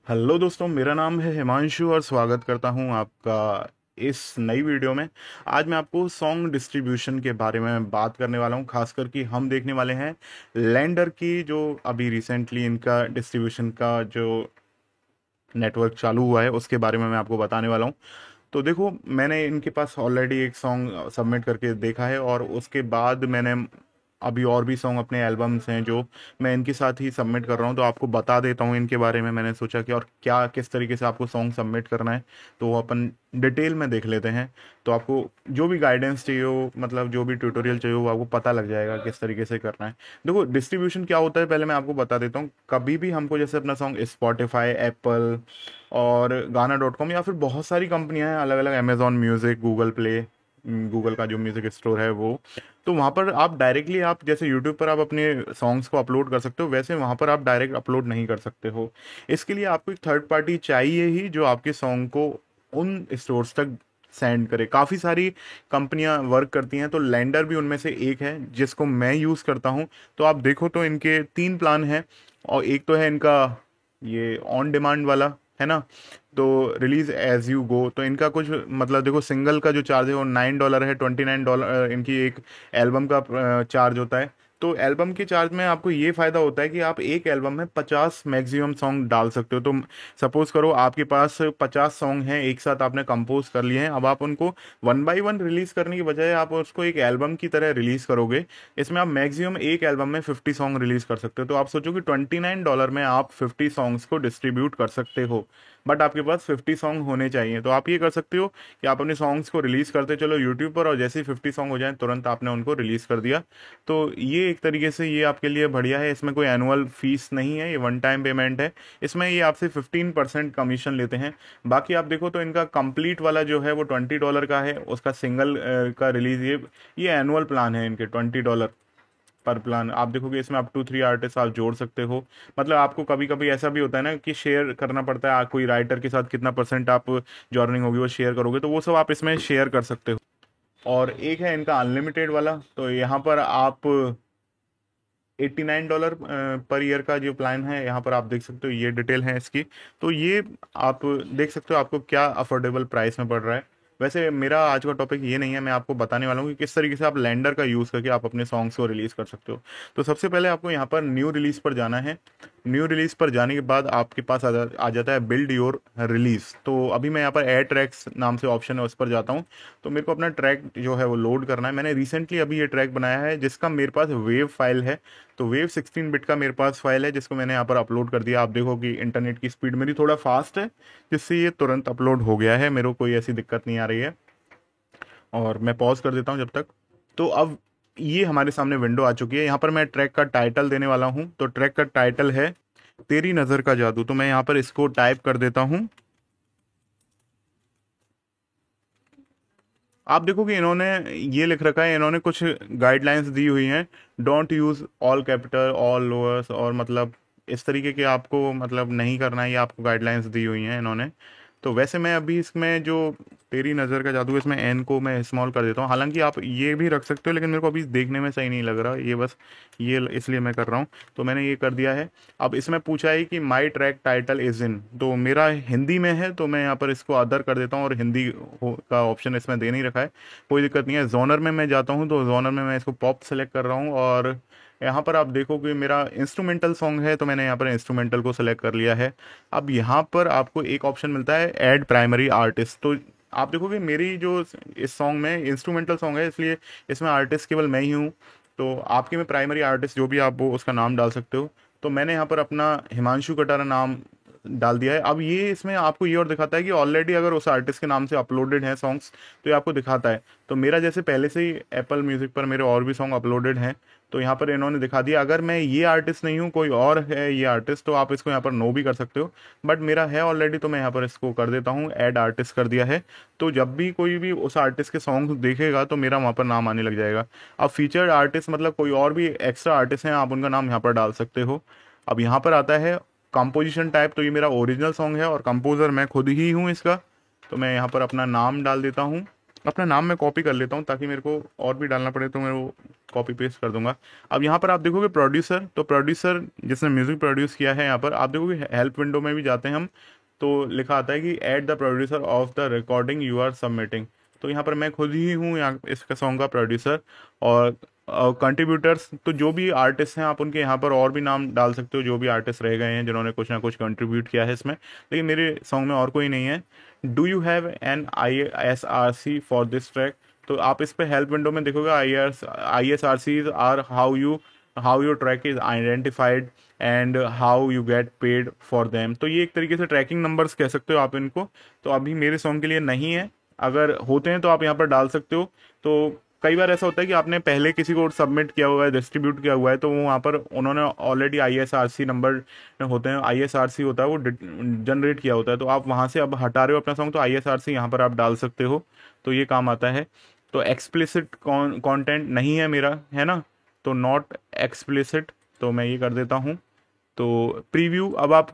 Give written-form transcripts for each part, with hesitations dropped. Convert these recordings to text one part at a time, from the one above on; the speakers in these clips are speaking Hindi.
हेलो दोस्तों, मेरा नाम है हिमांशु और स्वागत करता हूं आपका इस नई वीडियो में। आज मैं आपको सॉन्ग डिस्ट्रीब्यूशन के बारे में बात करने वाला हूं। खासकर कि हम देखने वाले हैं लैंडर की, जो अभी रिसेंटली इनका डिस्ट्रीब्यूशन का जो नेटवर्क चालू हुआ है उसके बारे में मैं आपको बताने वाला हूं। तो देखो, मैंने इनके पास ऑलरेडी एक सॉन्ग सबमिट करके देखा है और उसके बाद मैंने अभी और भी सॉन्ग अपने एल्बम्स हैं जो मैं इनके साथ ही सबमिट कर रहा हूँ। तो आपको बता देता हूँ इनके बारे में। मैंने सोचा कि और क्या किस तरीके से आपको सॉन्ग सबमिट करना है, तो वो अपन डिटेल में देख लेते हैं। तो आपको जो भी गाइडेंस चाहिए हो, मतलब जो भी ट्यूटोरियल चाहिए हो, आपको पता लग जाएगा किस तरीके से करना है। देखो, डिस्ट्रीब्यूशन क्या होता है पहले मैं आपको बता देता हूँ। कभी भी हमको जैसे अपना सॉन्ग स्पॉटिफाई, एप्पल और गाना डॉट कॉम या फिर बहुत सारी कंपनियां हैं अलग अलग, Amazon music, Google play, Google का जो म्यूजिक स्टोर है वो, तो वहाँ पर आप डायरेक्टली, आप जैसे यूट्यूब पर आप अपने सॉन्ग्स को अपलोड कर सकते हो, वैसे वहाँ पर आप डायरेक्ट अपलोड नहीं कर सकते हो। इसके लिए आपको एक थर्ड पार्टी चाहिए ही जो आपके सॉन्ग को उन स्टोर्स तक सेंड करे। काफ़ी सारी कंपनियां वर्क करती हैं, तो लैंडर भी उनमें से एक है जिसको मैं यूज़ करता हूं। तो आप देखो तो इनके तीन प्लान हैं, और एक तो है इनका ये ऑन डिमांड वाला, है ना। तो रिलीज एज यू गो, तो इनका कुछ मतलब देखो, सिंगल का जो चार्ज है वो $9 है। $29 इनकी एक एल्बम का चार्ज होता है। तो एल्बम के चार्ज में आपको ये फायदा होता है कि आप एक एल्बम में 50 मैक्सिमम सॉन्ग डाल सकते हो। तो सपोज करो आपके पास 50 सॉन्ग हैं, एक साथ आपने कंपोज कर लिए हैं। अब आप उनको वन बाय वन रिलीज करने की बजाय आप उसको एक एल्बम की तरह रिलीज करोगे। इसमें आप मैक्सिमम एक एल्बम में 50 सॉन्ग रिलीज कर सकते हो। तो आप सोचो कि $29 में आप 50 सॉन्ग्स को डिस्ट्रीब्यूट कर सकते हो, बट आपके पास 50 सॉन्ग होने चाहिए। तो आप ये कर सकते हो कि आप अपने सॉन्ग्स को रिलीज करते चलो यूट्यूब पर, और जैसे ही 50 सॉन्ग हो जाए तुरंत आपने उनको रिलीज कर दिया। तो ये एक तरीके से ये आपके लिए बढ़िया है। इसमें कोई एनुअल फीस नहीं है, ये वन टाइम पेमेंट है। इसमें ये आपसे 15% कमीशन लेते हैं। बाकी आप देखो तो इनका कंप्लीट वाला जो है वो $20 का है, उसका सिंगल का रिलीज ये एनुअल प्लान है इनके। $20 पर प्लान। आप देखोगे इसमें अप टू 3 आर्टिस्ट आप जोड़ सकते हो। मतलब आपको कभी कभी ऐसा भी होता है ना कि शेयर करना पड़ता है, कोई राइटर के साथ कितना परसेंट आप जो अर्निंग होगी वो शेयर करोगे, तो वो सब आप इसमें शेयर कर सकते हो। और एक है इनका अनलिमिटेड वाला, तो यहाँ पर आप $89 पर ईयर का जो प्लान है, यहाँ पर आप देख सकते हो, ये डिटेल है इसकी। तो ये आप देख सकते हो आपको क्या अफोर्डेबल प्राइस में पड़ रहा है। वैसे मेरा आज का टॉपिक ये नहीं है, मैं आपको बताने वाला हूँ कि किस तरीके से आप लैंडर का यूज़ करके आप अपने सॉन्ग्स को रिलीज़ कर सकते हो। तो सबसे पहले आपको यहाँ पर न्यू रिलीज पर जाना है। न्यू रिलीज पर जाने के बाद आपके पास आ जाता है बिल्ड योर रिलीज। तो अभी मैं यहाँ पर एड ट्रैक्स नाम से ऑप्शन है, उस पर जाता हूँ। तो मेरे को अपना ट्रैक जो है वो लोड करना है। मैंने रिसेंटली अभी ये ट्रैक बनाया है जिसका मेरे पास वेव फाइल है। तो वेव 16 बिट का मेरे पास फाइल है जिसको मैंने यहाँ पर अपलोड कर दिया। आप देखो कि इंटरनेट की स्पीड मेरी थोड़ा फास्ट है, जिससे ये तुरंत अपलोड हो गया है, मेरे को कोई ऐसी दिक्कत नहीं आ रही है। और मैं पॉज कर देता हूँ जब तक। तो अब ये हमारे सामने विंडो आ चुकी है। यहाँ पर मैं ट्रैक का टाइटल देने वाला हूँ। तो ट्रैक का टाइटल है तेरी नज़र का जादू। तो मैं यहाँ पर इसको टाइप कर देता हूँ। आप देखो कि इन्होंने ये लिख रखा है, इन्होंने कुछ गाइडलाइंस दी हुई हैं। Don't use all capital, all lowers, और मतलब इस तरीके के आपको मतलब नहीं करना है, ये आपको गाइडलाइंस दी हुई हैं इन्होंने। तो वैसे मैं अभी इसमें जो तेरी नज़र का जादू है, इसमें एन को मैं स्मॉल कर देता हूँ। हालांकि आप ये भी रख सकते हो, लेकिन मेरे को अभी देखने में सही नहीं लग रहा ये, बस ये इसलिए मैं कर रहा हूँ। तो मैंने ये कर दिया है। अब इसमें पूछा है कि माई ट्रैक टाइटल इज इन, तो मेरा हिंदी में है, तो मैं यहाँ पर इसको अदर कर देता हूँ, और हिंदी का ऑप्शन इसमें दे नहीं रखा है। कोई दिक्कत नहीं है। जोनर में मैं जाता हूँ, तो जोनर में मैं इसको पॉप सेलेक्ट कर रहा हूँ। और यहाँ पर आप देखो कि मेरा इंस्ट्रूमेंटल सॉन्ग है, तो मैंने यहाँ पर इंस्ट्रूमेंटल को सेलेक्ट कर लिया है। अब यहाँ पर आपको एक ऑप्शन मिलता है ऐड प्राइमरी आर्टिस्ट। तो आप देखोगे मेरी जो इस सॉन्ग में इंस्ट्रूमेंटल सॉन्ग है, इसलिए इसमें आर्टिस्ट केवल मैं ही हूँ। तो आपके में प्राइमरी आर्टिस्ट जो भी आप वो उसका नाम डाल सकते हो। तो मैंने यहाँ पर अपना हिमांशु कटारा नाम डाल दिया है। अब ये इसमें आपको ये और दिखाता है कि ऑलरेडी अगर उस आर्टिस्ट के नाम से अपलोडेड हैं सॉन्ग्स, तो ये आपको दिखाता है। तो मेरा जैसे पहले से ही एप्पल म्यूजिक पर मेरे और भी सॉन्ग अपलोडेड हैं, तो यहाँ पर इन्होंने दिखा दिया। अगर मैं ये आर्टिस्ट नहीं हूँ, कोई और है ये आर्टिस्ट, तो आप इसको यहाँ पर नो भी कर सकते हो। बट मेरा है ऑलरेडी, तो मैं यहाँ पर इसको कर देता हूँ, ऐड आर्टिस्ट कर दिया है। तो जब भी कोई भी उस आर्टिस्ट के सॉन्ग देखेगा तो मेरा वहाँ पर नाम आने लग जाएगा। अब फीचर्ड आर्टिस्ट मतलब कोई और भी एक्स्ट्रा आर्टिस्ट हैं, आप उनका नाम यहाँ पर डाल सकते हो। अब यहाँ पर आता है कंपोजिशन टाइप। तो ये मेरा ओरिजिनल सॉन्ग है और कंपोजर मैं खुद ही हूँ इसका। तो मैं यहाँ पर अपना नाम डाल देता हूँ। अपना नाम मैं कॉपी कर लेता हूँ ताकि मेरे को और भी डालना पड़े तो मैं वो कॉपी पेस्ट कर दूंगा। अब यहाँ पर आप देखोगे प्रोड्यूसर, तो प्रोड्यूसर जिसने म्यूजिक प्रोड्यूस किया है, यहाँ पर आप देखोगे हेल्प विंडो में भी जाते हैं हम, तो लिखा आता है कि add the producer of the recording you are submitting. तो यहाँ पर मैं खुद ही हूँ यहाँ इसका सॉन्ग का प्रोड्यूसर। और कंट्रीब्यूटर्स तो जो भी आर्टिस्ट हैं आप उनके यहाँ पर और भी नाम डाल सकते हो, जो भी आर्टिस्ट रह गए हैं जिन्होंने कुछ ना कुछ कंट्रीब्यूट किया है इसमें, लेकिन मेरे सॉन्ग में और कोई नहीं है। Do you have an ISRC for this track, तो आप इस पे हेल्प विंडो में देखोगे ISRCs are how your track is identified and how you get paid for them. तो ये एक तरीके से ट्रैकिंग नंबर्स कह सकते हो आप इनको। तो अभी मेरे सॉन्ग के लिए नहीं है, अगर होते हैं तो आप यहाँ पर डाल सकते हो। तो कई बार ऐसा होता है कि आपने पहले किसी को सबमिट किया हुआ है, डिस्ट्रीब्यूट किया हुआ है, तो वो वहाँ पर उन्होंने ऑलरेडी ISRC नंबर होते हैं, ISRC होता है वो जनरेट किया होता है, तो आप वहाँ से अब हटा रहे हो अपना सॉन्ग तो ISRC यहाँ पर आप डाल सकते हो, तो ये काम आता है। तो एक्सप्लिसिट कंटेंट नहीं है मेरा, है ना, तो नॉट एक्सप्लिसिट, तो मैं ये कर देता हूँ। तो प्रीव्यू, अब आप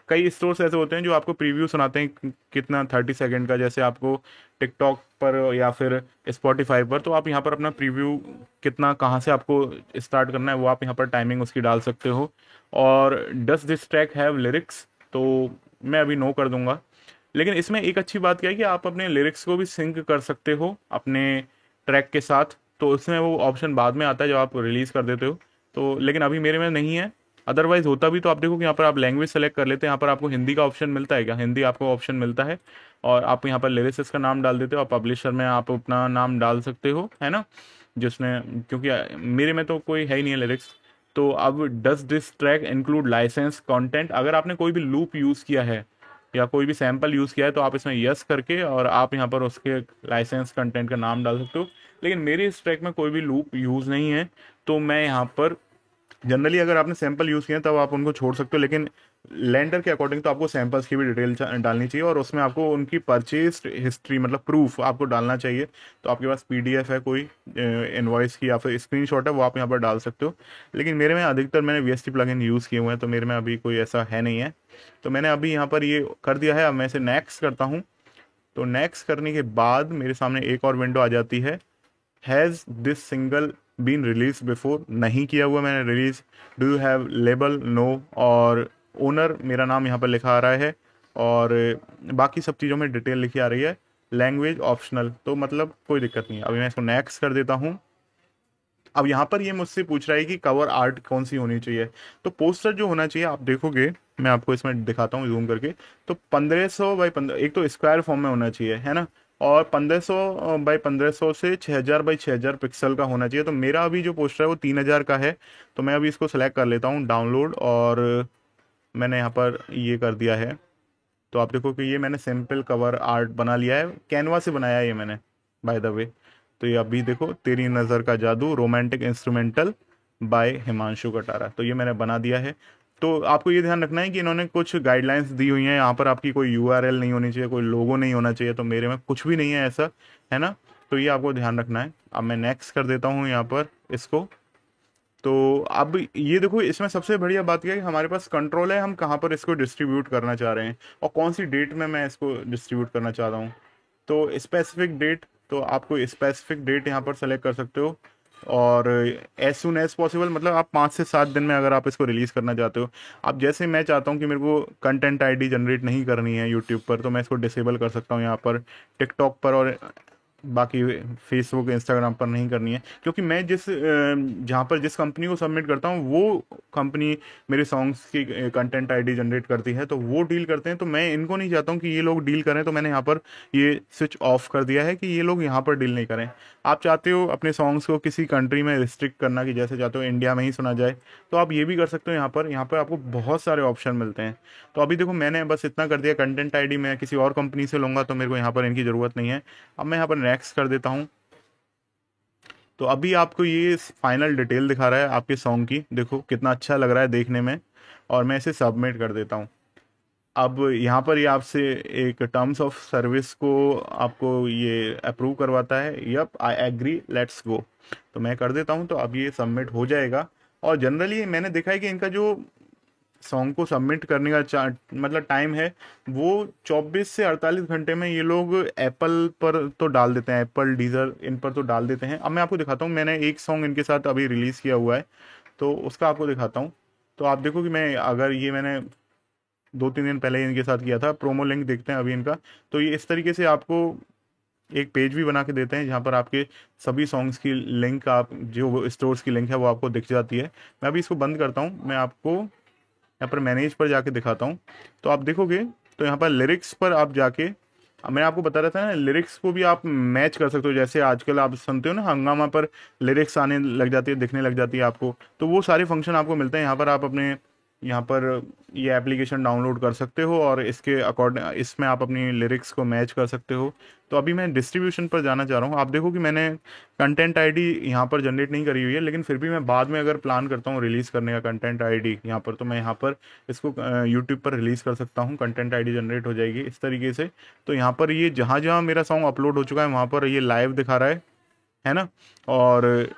कई स्टोर्स ऐसे होते हैं जो आपको प्रीव्यू सुनाते हैं कितना 30 सेकंड का, जैसे आपको टिकटॉक पर या फिर स्पॉटिफाई पर, तो आप यहाँ पर अपना प्रीव्यू कितना कहाँ से आपको स्टार्ट करना है वो आप यहाँ पर टाइमिंग उसकी डाल सकते हो। और does this track have lyrics, तो मैं अभी नो कर दूंगा। लेकिन इसमें एक अच्छी बात क्या है कि आप अपने लिरिक्स को भी सिंक कर सकते हो अपने ट्रैक के साथ, तो उसमें वो ऑप्शन बाद में आता है जब आप रिलीज कर देते हो। तो लेकिन अभी मेरे में नहीं है, अदरवाइज होता भी तो आप देखो कि यहाँ पर आप लैंग्वेज सेलेक्ट कर लेते हैं, यहाँ पर आपको हिंदी का ऑप्शन मिलता है क्या, हिंदी आपको ऑप्शन मिलता है, और आप यहाँ पर लिरिसिस्ट का नाम डाल देते हो, और पब्लिशर में आप अपना नाम डाल सकते हो, है ना, जिसने, क्योंकि मेरे में तो कोई है ही नहीं है लिरिक्स। तो अब does this track include license content, अगर आपने कोई भी लूप यूज़ किया है या कोई भी सैंपल यूज़ किया है तो आप इसमें यस करके और आप यहाँ पर उसके लाइसेंस कंटेंट का नाम डाल सकते हो। लेकिन मेरे इस ट्रैक में कोई भी लूप यूज़ नहीं है, तो मैं यहाँ पर जनरली अगर आपने सैंपल यूज़ किए हैं तब आप उनको छोड़ सकते हो, लेकिन लैंडर के अकॉर्डिंग तो आपको सैंपल्स की भी डिटेल डालनी चाहिए, और उसमें आपको उनकी परचेज हिस्ट्री मतलब प्रूफ आपको डालना चाहिए। तो आपके पास PDF है कोई इनवॉइस की या फिर स्क्रीनशॉट है, वो आप यहाँ पर डाल सकते हो। लेकिन मेरे में अधिकतर मैंने VST प्लगइन यूज़ किए हुए हैं, तो मेरे में अभी कोई ऐसा है नहीं है, तो मैंने अभी यहाँ पर ये कर दिया है। अब मैं इसे नेक्स्ट करता हूँ, तो नेक्स्ट करने के बाद मेरे सामने एक और विंडो आ जाती है, has this single been release before, नहीं किया हुआ मैंने release. Do you have label, no, और ओनर मेरा नाम यहाँ पर लिखा आ रहा है, और बाकी सब चीज़ों में डिटेल लिखी आ रही है। लैंग्वेज ऑप्शनल, तो मतलब कोई दिक्कत नहीं है। अभी मैं इसको नेक्स्ट कर देता हूँ। अब यहाँ पर ये मुझसे पूछ रहा है कि कवर आर्ट कौन सी होनी चाहिए, तो पोस्टर जो होना चाहिए आप देखोगे, मैं आपको इसमें दिखाता हूँ जूम करके, तो 1500 बाई 15, एक तो स्क्वायर फॉर्म में होना चाहिए, है ना, और 1500 बाई 1500 से 6000 बाई 6000 पिक्सल का होना चाहिए। तो मेरा अभी जो पोस्टर है वो 3000 का है, तो मैं अभी इसको सेलेक्ट कर लेता हूँ डाउनलोड, और मैंने यहाँ पर ये कर दिया है। तो आप देखो कि ये मैंने सिंपल कवर आर्ट बना लिया है, कैनवा से बनाया है ये मैंने, बाय द वे। तो ये अभी देखो, तेरी नज़र का जादू romantic instrumental by Himanshu Katara, तो ये मैंने बना दिया है। तो आपको ये ध्यान रखना है कि इन्होंने कुछ गाइडलाइंस दी हुई हैं, यहाँ पर आपकी कोई URL नहीं होनी चाहिए, कोई लोगो नहीं होना चाहिए, तो मेरे में कुछ भी नहीं है ऐसा, है ना, तो ये आपको ध्यान रखना है। अब मैं नेक्स्ट कर देता हूँ यहाँ पर इसको। तो अब ये देखो, इसमें सबसे बढ़िया बात यह है कि हमारे पास कंट्रोल है, हम कहाँ पर इसको डिस्ट्रीब्यूट करना चाह रहे हैं और कौन सी डेट में मैं इसको डिस्ट्रीब्यूट करना चाह रहा हूँ। तो स्पेसिफिक डेट, तो आपको स्पेसिफिक डेट यहाँ पर सेलेक्ट कर सकते हो, और एज सुन एज पॉसिबल, मतलब आप 5 से 7 दिन में अगर आप इसको रिलीज़ करना चाहते हो। अब जैसे मैं चाहता हूँ कि मेरे को कंटेंट ID जनरेट नहीं करनी है यूट्यूब पर, तो मैं इसको डिसेबल कर सकता हूँ यहाँ पर टिकटॉक पर, और बाकी फेसबुक इंस्टाग्राम पर नहीं करनी है, क्योंकि मैं जहाँ पर जिस कंपनी को सबमिट करता हूँ वो कंपनी मेरे सॉन्ग्स की कंटेंट ID जनरेट करती है, तो वो डील करते हैं, तो मैं इनको नहीं चाहता हूँ कि ये लोग डील करें, तो मैंने यहाँ पर ये स्विच ऑफ कर दिया है कि ये लोग यहाँ पर डील नहीं करें। आप चाहते हो अपने सॉन्ग्स को किसी कंट्री में रिस्ट्रिक्ट करना, कि जैसे चाहते हो इंडिया में ही सुना जाए, तो आप ये भी कर सकते हो। यहाँ पर आपको बहुत सारे ऑप्शन मिलते हैं। तो अभी देखो, मैंने बस इतना कर दिया, कंटेंट ID मैं किसी और कंपनी से लूँगा तो मेरे को यहाँ पर इनकी ज़रूरत नहीं है। अब मैं यहाँ पर नेक्स्ट कर देता हूँ। तो अभी आपको ये फाइनल डिटेल दिखा रहा है आपके सॉन्ग की, देखो कितना अच्छा लग रहा है देखने में, और मैं इसे सबमिट कर देता हूँ। अब यहाँ पर ये आपसे एक टर्म्स ऑफ सर्विस को आपको ये अप्रूव करवाता है, yup I agree let's go, तो मैं कर देता हूँ। तो अब ये सबमिट हो जाएगा। और जनरली मैंने देखा है कि इनका जो सॉन्ग को सबमिट करने का मतलब टाइम है, वो 24 से 48 घंटे में ये लोग एप्पल पर तो डाल देते हैं, एप्पल डीजर इन पर तो डाल देते हैं। अब मैं आपको दिखाता हूँ, मैंने एक सॉन्ग इनके साथ अभी रिलीज़ किया हुआ है, तो उसका आपको दिखाता हूँ। तो आप देखो कि मैं, अगर ये मैंने 2-3 दिन पहले इनके साथ किया था, प्रोमो लिंक देखते हैं अभी इनका। तो ये इस तरीके से आपको एक पेज भी बना के देते हैं, जहाँ पर आपके सभी सॉन्ग्स की लिंक, आप जो स्टोर्स की लिंक है वो आपको दिख जाती है। मैं अभी इसको बंद करता हूँ, मैं आपको यहाँ पर मैनेज पर जाके दिखाता हूँ। तो आप देखोगे तो यहाँ पर लिरिक्स पर आप जाके, अब मैं आपको बता रहा था ना, लिरिक्स को भी आप मैच कर सकते हो। जैसे आजकल आप सुनते हो ना, हंगामा पर लिरिक्स आने लग जाती है, दिखने लग जाती है आपको, तो वो सारे फंक्शन आपको मिलते हैं यहाँ पर। आप अपने यहाँ पर ये एप्लीकेशन डाउनलोड कर सकते हो और इसके अकॉर्डिंग इसमें आप अपनी लिरिक्स को मैच कर सकते हो। तो अभी मैं डिस्ट्रीब्यूशन पर जाना चाह रहा हूँ। आप देखो कि मैंने कंटेंट आईडी यहाँ पर जनरेट नहीं करी हुई है, लेकिन फिर भी मैं बाद में अगर प्लान करता हूँ रिलीज़ करने का कंटेंट आईडी यहाँ पर, तो मैं यहाँ पर इसको यूट्यूब पर रिलीज़ कर सकता हूँ। कंटेंट आईडी जनरेट हो जाएगी इस तरीके से। तो यहाँ पर ये जहाँ जहाँ मेरा सॉन्ग अपलोड हो चुका है वहाँ पर ये लाइव दिखा रहा है ना। और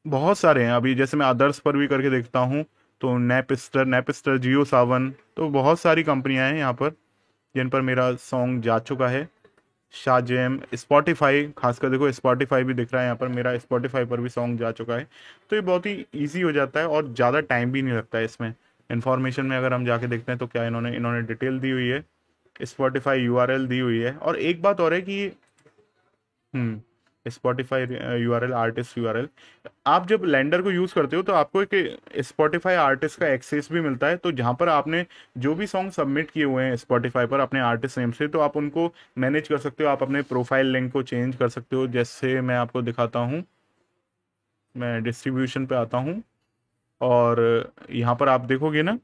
बहुत सारे हैं, अभी जैसे मैं अदर्स पर भी करके देखता हूँ, तो नेपस्टर, जियो सावन, तो बहुत सारी कंपनियां हैं यहाँ पर जिन पर मेरा सॉन्ग जा चुका है। शाजेम, स्पॉटिफाई, खासकर देखो स्पॉटिफाई भी दिख रहा है यहाँ पर, मेरा स्पॉटिफाई पर भी सॉन्ग जा चुका है। तो ये बहुत ही ईजी हो जाता है और ज़्यादा टाइम भी नहीं लगता है इसमें। इन्फॉर्मेशन में अगर हम जाके देखते हैं तो क्या इन्होंने इन्होंने डिटेल दी हुई है, स्पॉटिफाई यूआरएल दी हुई है। और एक बात और है कि स्पॉटिफाई यूआरएल, आर्टिस्ट यूआरएल, आप जब लैंडर को यूज़ करते हो तो आपको एक स्पॉटिफाई आर्टिस्ट का एक्सेस भी मिलता है। तो जहाँ पर आपने जो भी सॉन्ग सबमिट किए हुए हैं स्पॉटिफाई पर अपने आर्टिस्ट नेम से, तो आप उनको मैनेज कर सकते हो, आप अपने प्रोफाइल लिंक को चेंज कर सकते हो। जैसे मैं आपको दिखाता हूँ, मैं डिस्ट्रीब्यूशन पे आता हूँ और यहाँ पर आप देखोगे ना,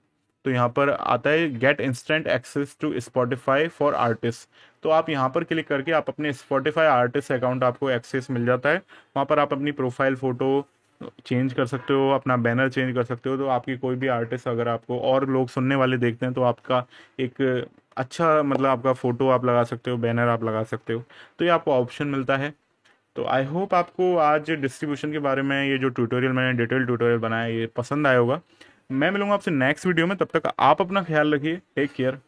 तो यहाँ पर आता है get instant access to Spotify for artist. तो आप यहाँ पर क्लिक करके आप अपने स्पॉटिफाई आर्टिस्ट अकाउंट आपको एक्सेस मिल जाता है। वहाँ पर आप अपनी प्रोफाइल फ़ोटो चेंज कर सकते हो, अपना बैनर चेंज कर सकते हो। तो आपकी कोई भी आर्टिस्ट अगर आपको और लोग सुनने वाले देखते हैं तो आपका एक अच्छा, मतलब आपका फ़ोटो आप लगा सकते हो, बैनर आप लगा सकते हो। तो ये आपको ऑप्शन मिलता है। तो आई होप आपको आज डिस्ट्रीब्यूशन के बारे में ये जो ट्यूटोरियल मैंने डिटेल ट्यूटोरियल बनाया ये पसंद आया होगा। मैं मिलूंगा आपसे नेक्स्ट वीडियो में, तब तक आप अपना ख्याल रखिए, टेक केयर।